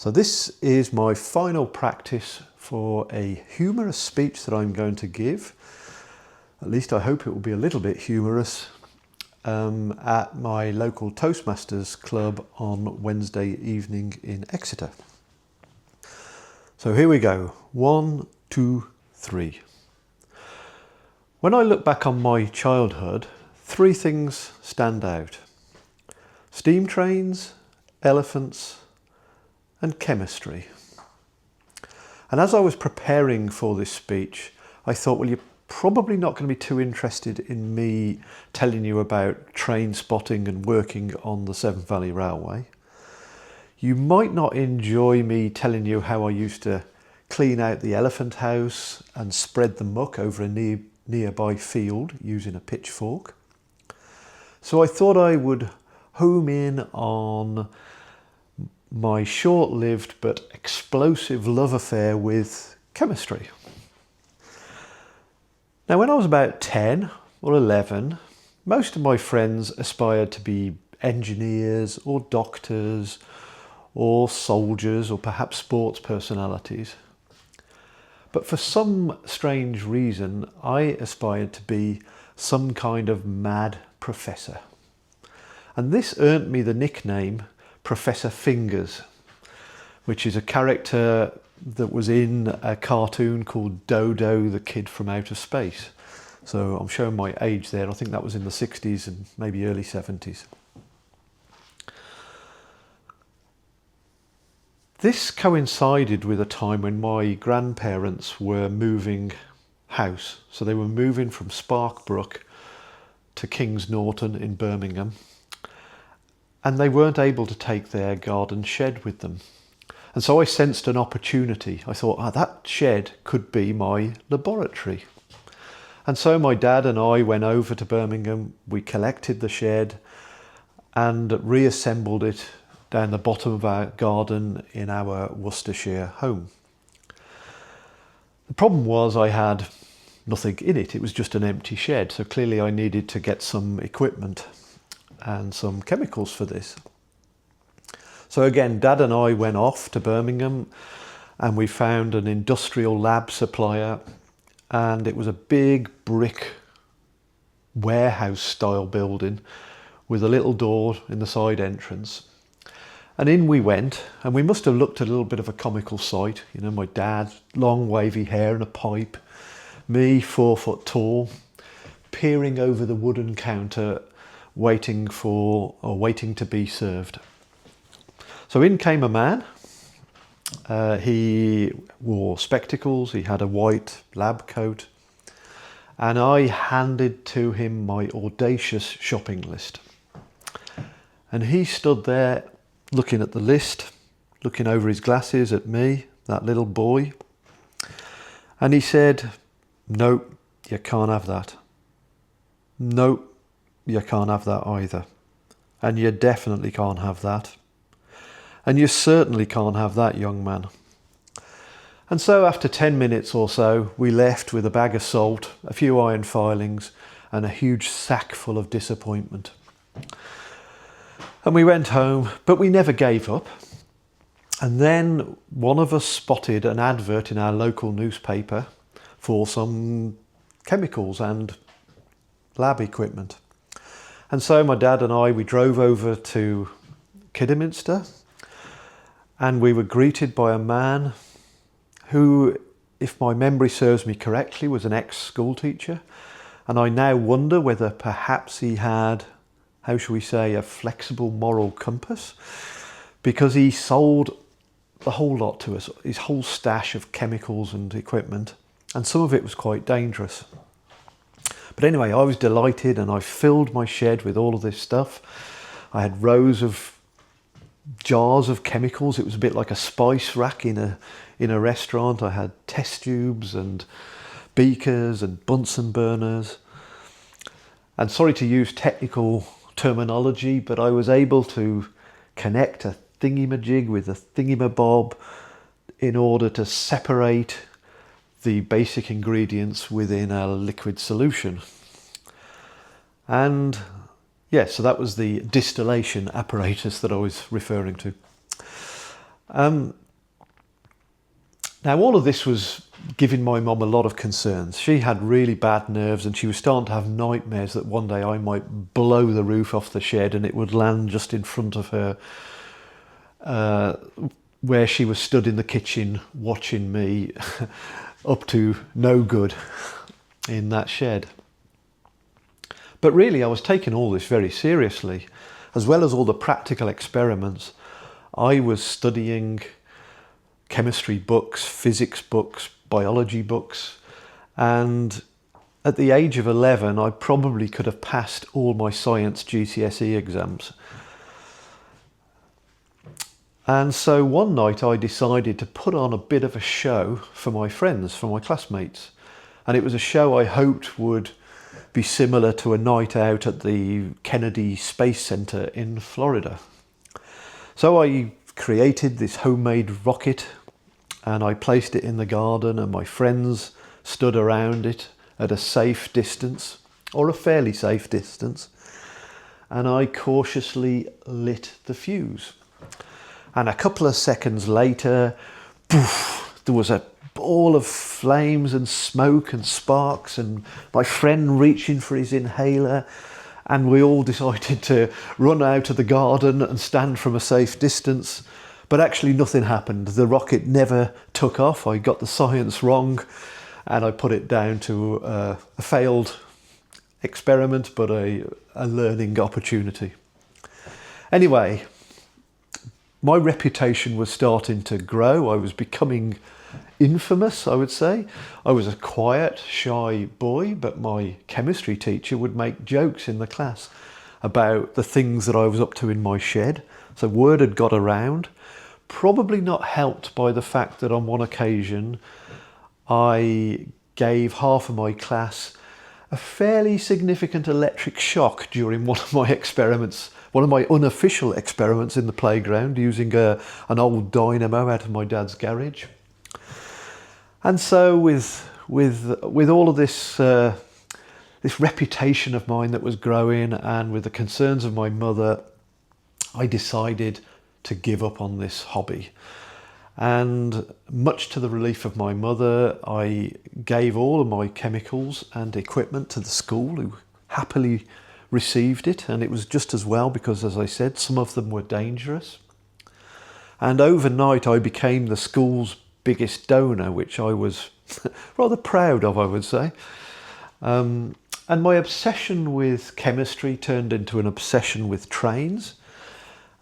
So this is my final practice for a humorous speech that I'm going to give. At least I hope it will be a little bit humorous at my local Toastmasters club on Wednesday evening in Exeter. So here we go. 1, 2, 3. When I look back on my childhood, 3 things stand out. Steam trains, elephants, and chemistry. And as I was preparing for this speech, I thought, well, you're probably not going to be too interested in me telling you about train spotting and working on the Severn Valley Railway. You might not enjoy me telling you how I used to clean out the elephant house and spread the muck over a nearby field using a pitchfork. So I thought I would home in on my short-lived but explosive love affair with chemistry. Now, when I was about 10 or 11, most of my friends aspired to be engineers or doctors or soldiers or perhaps sports personalities. But for some strange reason, I aspired to be some kind of mad professor. And this earned me the nickname Professor Fingers, which is a character that was in a cartoon called Dodo, the Kid from Outer Space. So I'm showing my age there. I think that was in the 60s and maybe early 70s. This coincided with a time when my grandparents were moving house. So they were moving from Sparkbrook to Kings Norton in Birmingham. And they weren't able to take their garden shed with them. And so I sensed an opportunity. I thought, that shed could be my laboratory. And so my dad and I went over to Birmingham. We collected the shed and reassembled it down the bottom of our garden in our Worcestershire home. The problem was I had nothing in it. It was just an empty shed. So clearly I needed to get some equipment and some chemicals for this. So again, Dad and I went off to Birmingham and we found an industrial lab supplier, and it was a big brick warehouse style building with a little door in the side entrance. And in we went, and we must have looked a little bit of a comical sight. You know, my dad, long wavy hair and a pipe, me 4 foot tall, peering over the wooden counter waiting to be served. So in came a man. He wore spectacles, he had a white lab coat, and I handed to him my audacious shopping list. And he stood there looking at the list, looking over his glasses at me, that little boy, and he said, "No, you can't have that. No, you can't have that either. And you definitely can't have that. And you certainly can't have that, young man." And so after 10 minutes or so, we left with a bag of salt, a few iron filings, and a huge sack full of disappointment. And we went home, but we never gave up. And then one of us spotted an advert in our local newspaper for some chemicals and lab equipment. And so my dad and I, we drove over to Kidderminster, and we were greeted by a man who, if my memory serves me correctly, was an ex-school teacher. And I now wonder whether perhaps he had, how shall we say, a flexible moral compass, because he sold the whole lot to us, his whole stash of chemicals and equipment, and some of it was quite dangerous. But anyway, I was delighted, and I filled my shed with all of this stuff. I had rows of jars of chemicals. It was a bit like a spice rack in a restaurant. I had test tubes and beakers and Bunsen burners. And sorry to use technical terminology, but I was able to connect a thingy-majig with a thingy-mabob in order to separate the basic ingredients within a liquid solution. And yeah, so that was the distillation apparatus that I was referring to. Um, Now, all of this was giving my mum a lot of concerns. She had really bad nerves and she was starting to have nightmares that one day I might blow the roof off the shed and it would land just in front of her, where she was stood in the kitchen watching me up to no good in that shed. But really, I was taking all this very seriously. As well as all the practical experiments, I was studying chemistry books, physics books, biology books, and at the age of 11 I probably could have passed all my science GCSE exams. And so one night I decided to put on a bit of a show for my friends, for my classmates, and it was a show I hoped would be similar to a night out at the Kennedy Space Center in Florida. So I created this homemade rocket and I placed it in the garden, and my friends stood around it at a safe distance, or a fairly safe distance, and I cautiously lit the fuse. And a couple of seconds later, poof, there was a ball of flames and smoke and sparks, and my friend reaching for his inhaler, and we all decided to run out of the garden and stand from a safe distance. But actually nothing happened. The rocket never took off. I got the science wrong and I put it down to a failed experiment, but a learning opportunity. Anyway, my reputation was starting to grow. I was becoming infamous, I would say. I was a quiet, shy boy, but my chemistry teacher would make jokes in the class about the things that I was up to in my shed. So word had got around. Probably not helped by the fact that on one occasion I gave half of my class a fairly significant electric shock during one of my experiments, one of my unofficial experiments in the playground, using an old dynamo out of my dad's garage. And so with all of this this reputation of mine that was growing, and with the concerns of my mother, I decided to give up on this hobby. And much to the relief of my mother, I gave all of my chemicals and equipment to the school, who happily received it, and it was just as well, because as I said, some of them were dangerous. And overnight I became the school's biggest donor, which I was rather proud of, I would say. And my obsession with chemistry turned into an obsession with trains.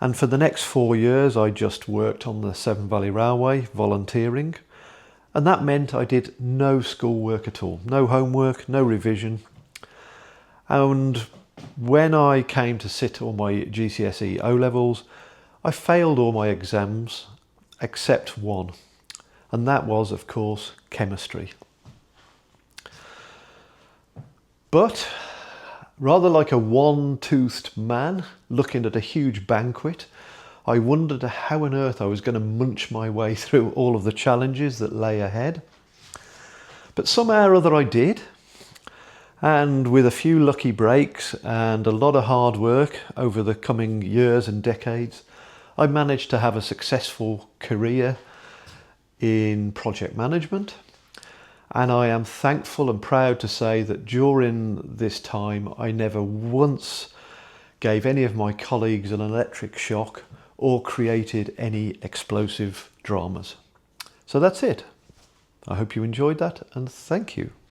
And for the next 4 years, I just worked on the Severn Valley Railway, volunteering. And that meant I did no schoolwork at all, no homework, no revision. And when I came to sit on my GCSE O-levels, I failed all my exams except one. And that was, of course, chemistry. But rather like a one-toothed man looking at a huge banquet, I wondered how on earth I was going to munch my way through all of the challenges that lay ahead. But somehow or other I did, and with a few lucky breaks and a lot of hard work over the coming years and decades, I managed to have a successful career in project management. And I am thankful and proud to say that during this time, I never once gave any of my colleagues an electric shock or created any explosive dramas. So that's it. I hope you enjoyed that, and thank you.